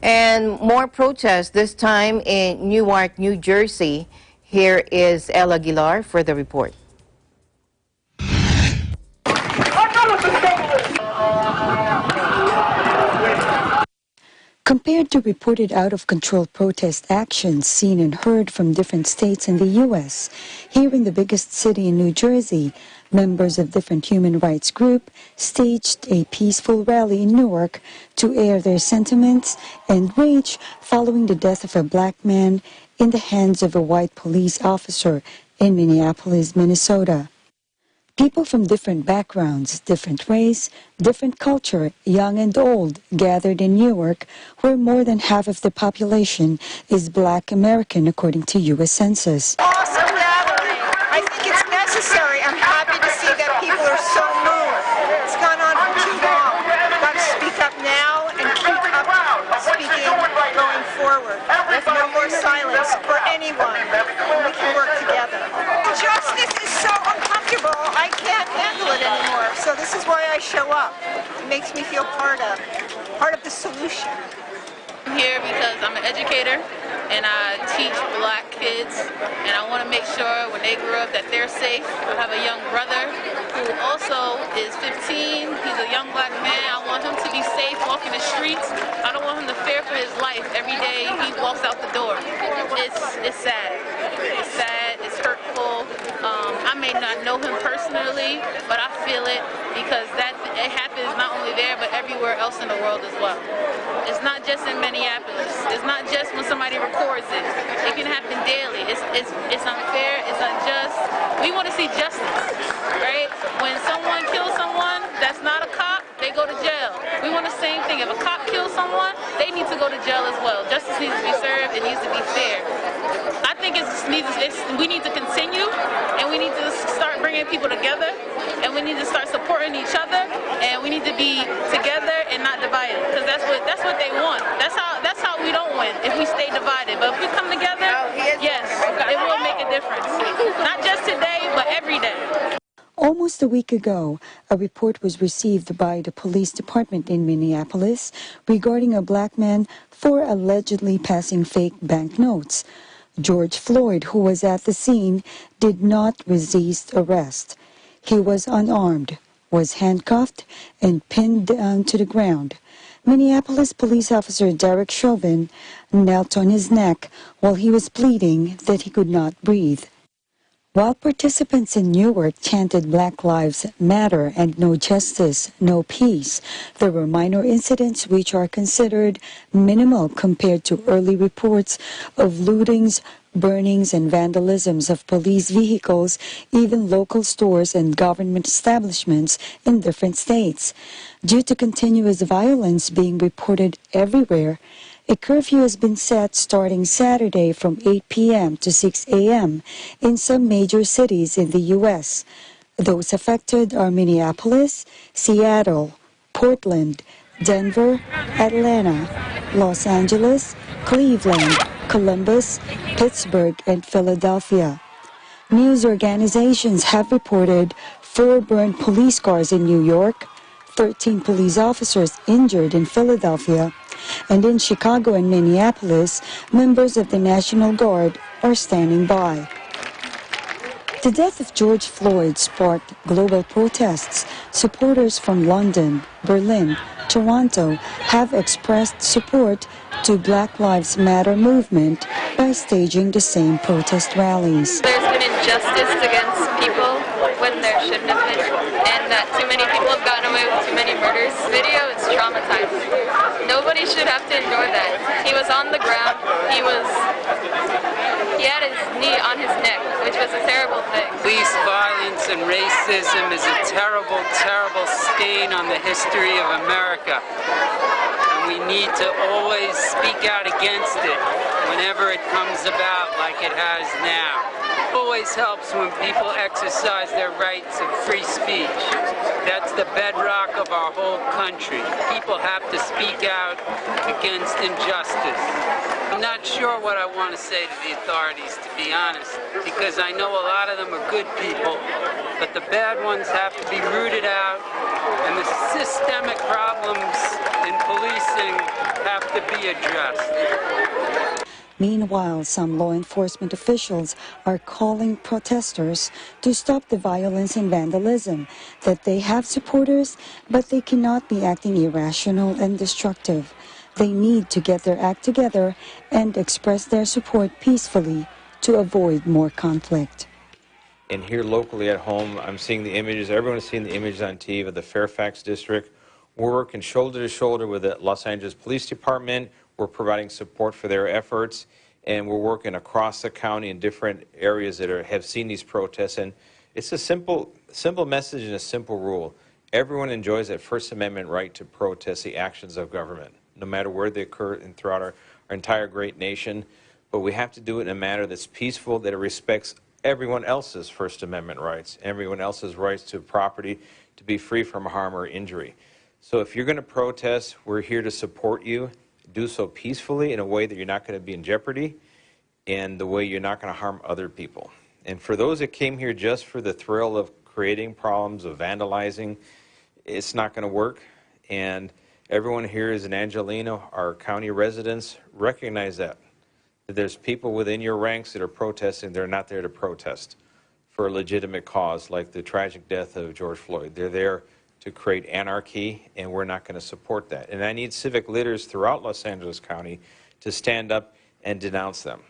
And more protests, this time in Newark, New Jersey. Here is El Aguilar for the report. Compared to reported out-of-control protest actions seen and heard from different states in the U.S., here in the biggest city in New Jersey, members of different human rights groups staged a peaceful rally in Newark to air their sentiments and rage following the death of a black man in the hands of a white police officer in Minneapolis, Minnesota. People from different backgrounds, different race, different culture, young and old, gathered in Newark, where more than half of the population is Black American, according to U.S. Census. Awesome gathering. I think it's necessary. I'm happy to see that people are so moved. It's gone on for too long. We've got to speak up now and keep up speaking going forward. There's no more silence for anyone. We can work together. Justice is so uncomfortable. I can't handle it anymore. So this is why I show up. It makes me feel part of the solution. I'm here because I'm an educator and I teach black kids, and I want to make sure when they grow up that they're safe. I have a young brother who also is 15. He's a young black man. I want him to be safe walking the streets. I don't want him to fear for his life every day he walks out the door. It's sad. It's sad. It's hurtful. I may not know him personally, but I feel it because it happens not only there but everywhere else in the world as well. It's not just in Minneapolis. It's not just when somebody records it. It can happen daily. It's unfair. It's unjust. We want to see justice, right? When someone kills someone that's not a cop, they go to jail. We want the same thing. If a cop kills someone, they need to go to jail as well. Justice needs to be served. It needs to be fair. I think we need to continue, and we need to start bringing people together, and we need to start supporting each other, and we need to be together and not divided, because that's what they want. That's how we don't win, if we stay divided. But if we come together, yes, it will make a difference. Not just today, but every day. Almost a week ago, a report was received by the police department in Minneapolis regarding a black man for allegedly passing fake banknotes. George Floyd, who was at the scene, did not resist arrest. He was unarmed, was handcuffed, and pinned down to the ground. Minneapolis police officer Derek Chauvin knelt on his neck while he was pleading that he could not breathe. While participants in Newark chanted Black Lives Matter and No Justice, No Peace, there were minor incidents which are considered minimal compared to early reports of lootings, burnings, and vandalisms of police vehicles, even local stores and government establishments in different states. Due to continuous violence being reported everywhere, a curfew has been set starting Saturday from 8 p.m. to 6 a.m. in some major cities in the U.S. Those affected are Minneapolis, Seattle, Portland, Denver, Atlanta, Los Angeles, Cleveland, Columbus, Pittsburgh, and Philadelphia. News organizations have reported 4 burned police cars in New York, 13 police officers injured in Philadelphia, and in Chicago and Minneapolis, members of the National Guard are standing by. The death of George Floyd sparked global protests. Supporters from London, Berlin, Toronto have expressed support to Black Lives Matter movement by staging the same protest rallies. There's been injustice against people when there shouldn't have been, and that too many people have gotten away with too many murders. This video is traumatizing. Nobody should have to endure that. He was on the ground. He had his knee on his neck, which was a terrible thing. Police violence and racism is a terrible, terrible stain on the history of America. And we need to always speak out against it whenever it comes about like it has now. It always helps when people exercise their rights of free speech. That's the bedrock of our whole country. People have to speak out against injustice. I'm not sure what I want to say to the authorities, to be honest, because I know a lot of them are good people, but the bad ones have to be rooted out, and the systemic problems in policing have to be addressed. Meanwhile, some law enforcement officials are calling protesters to stop the violence and vandalism, that they have supporters, but they cannot be acting irrational and destructive. They need to get their act together and express their support peacefully to avoid more conflict. And here locally at home, I'm seeing the images, everyone's seeing the images on TV of the Fairfax district. We're working shoulder to shoulder with the Los Angeles Police Department. We're providing support for their efforts, and we're working across the county in different areas that have seen these protests. And it's a simple message and a simple rule. Everyone enjoys that First Amendment right to protest the actions of government, no matter where they occur and throughout our entire great nation. But we have to do it in a manner that's peaceful, that it respects everyone else's First Amendment rights, everyone else's rights to property, to be free from harm or injury. So if you're going to protest, we're here to support you. Do so peacefully in a way that you're not going to be in jeopardy and the way you're not going to harm other people. And for those that came here just for the thrill of creating problems, of vandalizing, it's not going to work. And everyone here is in Angelino, our county residents, recognize that there's people within your ranks that are protesting. They're not there to protest for a legitimate cause like the tragic death of George Floyd. They're there to create anarchy, and we're not going to support that. And I need civic leaders throughout Los Angeles County to stand up and denounce them.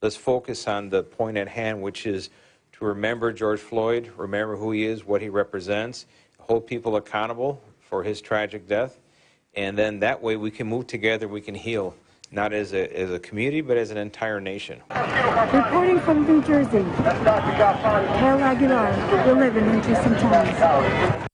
Let's focus on the point at hand, which is to remember George Floyd, remember who he is, what he represents, hold people accountable for his tragic death, and then that way we can move together, we can heal, not as a community, but as an entire nation. Reporting from New Jersey, Ella Aguilar, we live in interesting times.